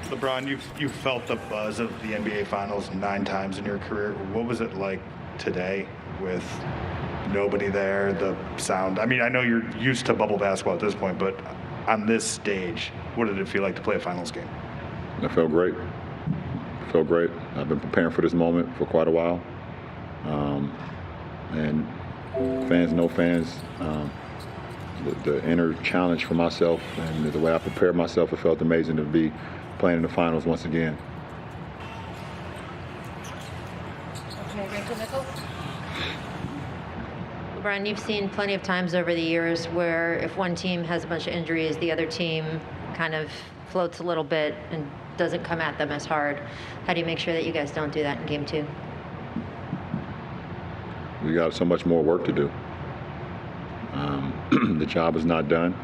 LeBron, you've felt the buzz of the NBA Finals 9 times in your career. What was it like today with nobody there, the sound? I mean, I know you're used to bubble basketball at this point, but on this stage, what did it feel like to play a finals game? It felt great. It felt great. I've been preparing for this moment for quite a while. And fans, no fans, the inner challenge for myself and the way I prepared myself, it felt amazing to be playing in the finals once again. LeBron, you've seen plenty of times over the years where if one team has a bunch of injuries, the other team kind of floats a little bit and doesn't come at them as hard. How do you make sure that you guys don't do that in game 2? We got so much more work to do. The job is not done,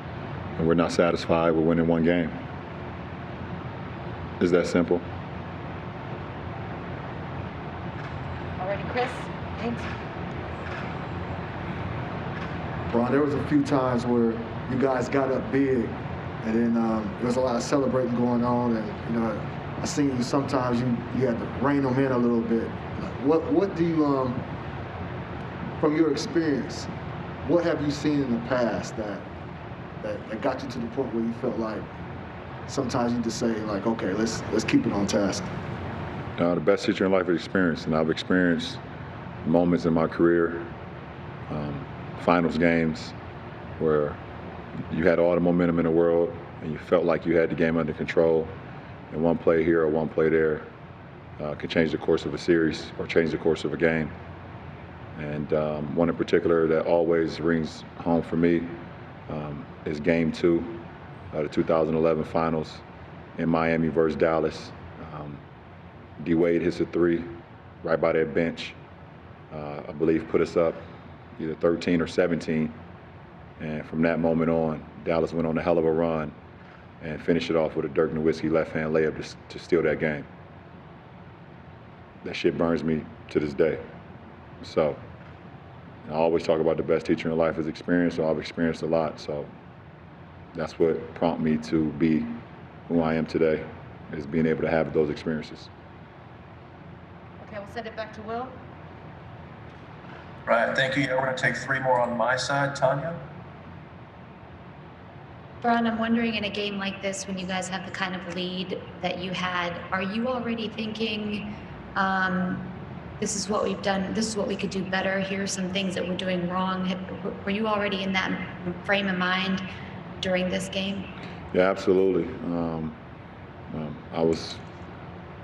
and we're not satisfied with winning one game. It's that simple. Already, Chris? Thanks. Ron, there was a few times where you guys got up big, and then there was a lot of celebrating going on, and I seen you sometimes you had to rein them in a little bit. What do you from your experience, what have you seen in the past that got you to the point where you felt like sometimes you just say like, okay, let's keep it on task? The best teacher in life is experience, and I've experienced moments in my career, finals games, where you had all the momentum in the world and you felt like you had the game under control, and one play here or one play there could change the course of a series or change the course of a game. And one in particular that always rings home for me is Game 2 of the 2011 Finals in Miami versus Dallas. D. Wade hits a 3 right by that bench. I believe put us up either 13 or 17. And from that moment on, Dallas went on a hell of a run and finished it off with a Dirk Nowitzki left-hand layup to steal that game. That shit burns me to this day. So I always talk about the best teacher in life is experience, so I've experienced a lot. So that's what prompted me to be who I am today, is being able to have those experiences. Okay, we'll send it back to Will. Right, thank you. Yeah, we're going to take 3 more on my side. Tanya? Bron, I'm wondering in a game like this, when you guys have the kind of lead that you had, are you already thinking, this is what we've done, this is what we could do better, here are some things that we're doing wrong? Were you already in that frame of mind during this game? Yeah, absolutely.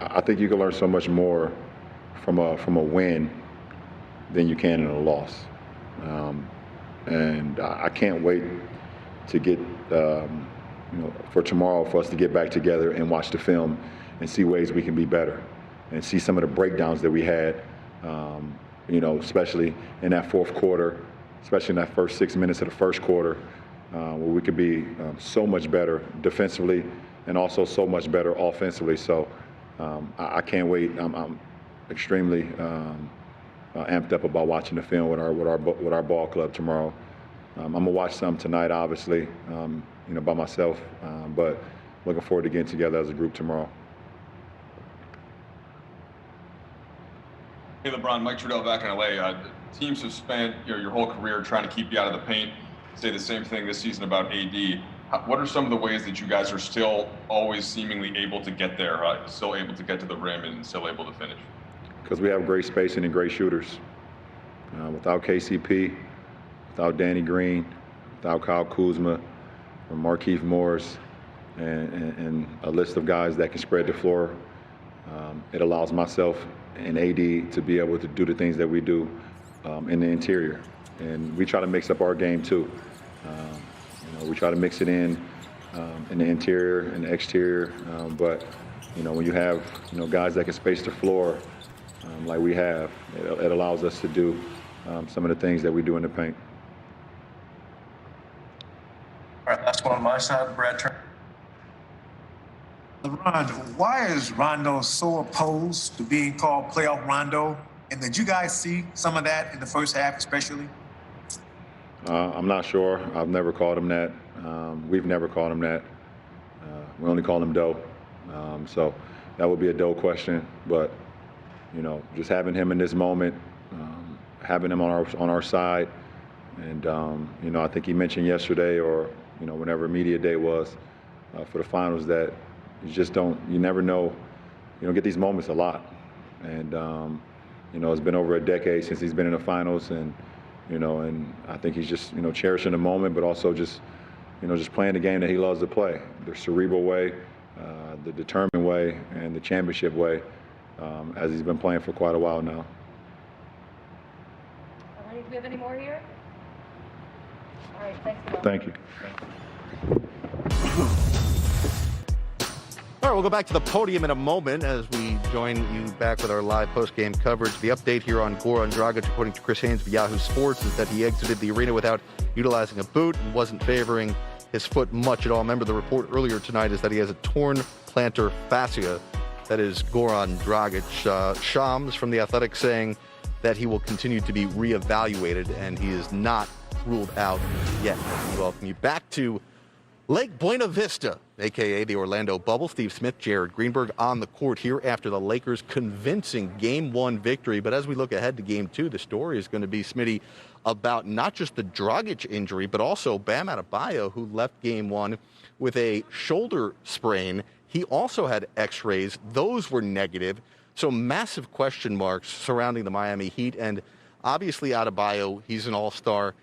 I think you can learn so much more from a win than you can in a loss. And I can't wait to get, for tomorrow for us to get back together and watch the film and see ways we can be better and see some of the breakdowns that we had, especially in that fourth quarter, especially in that first 6 minutes of the first quarter, where we could be so much better defensively and also so much better offensively. So I can't wait. I'm extremely amped up about watching the film with our ball club tomorrow. I'm gonna watch some tonight, obviously, by myself, but looking forward to getting together as a group tomorrow. Hey, LeBron, Mike Trudell back in LA. Teams have spent your whole career trying to keep you out of the paint. Say the same thing this season about AD. What are some of the ways that you guys are still always seemingly able to get there, still able to get to the rim and still able to finish? Because we have great spacing and great shooters. Without KCP, without Danny Green, without Kyle Kuzma, or Markieff Morris, and a list of guys that can spread the floor, it allows myself and AD to be able to do the things that we do in the interior. And we try to mix up our game too. We try to mix it in the interior and the exterior. But when you have guys that can space the floor like we have, it allows us to do some of the things that we do in the paint. All right, last one on my side, Brad Turner. LeBron, why is Rondo so opposed to being called playoff Rondo? And did you guys see some of that in the first half, especially? I'm not sure. I've never called him that. We've never called him that. We only call him Doe. So that would be a dope question. But, you know, just having him in this moment, having him on our side, and, you know, I think he mentioned yesterday or, you know, whenever media day was for the finals that you never know, you don't get these moments a lot. And, you know, it's been over a decade since he's been in the finals, and, you know, and I think he's just, you know, cherishing the moment, but also just, you know, just playing the game that he loves to play, the cerebral way, the determined way, and the championship way, as he's been playing for quite a while now. All right, do we have any more here? All right, thanks a lot. Thank you. All right, we'll go back to the podium in a moment as we join you back with our live post-game coverage. The update here on Goran Dragic, according to Chris Haynes of Yahoo Sports, is that he exited the arena without utilizing a boot and wasn't favoring his foot much at all. Remember, the report earlier tonight is that he has a torn plantar fascia. That is Goran Dragic. Shams from The Athletic saying that he will continue to be reevaluated, and he is not ruled out yet. We welcome you back to Lake Buena Vista, a.k.a. the Orlando Bubble. Steve Smith, Jared Greenberg on the court here after the Lakers' convincing Game 1 victory. But as we look ahead to Game 2, the story is going to be, Smitty, about not just the Dragic injury, but also Bam Adebayo, who left Game 1 with a shoulder sprain. He also had x-rays. Those were negative. So massive question marks surrounding the Miami Heat. And obviously Adebayo, he's an all-star.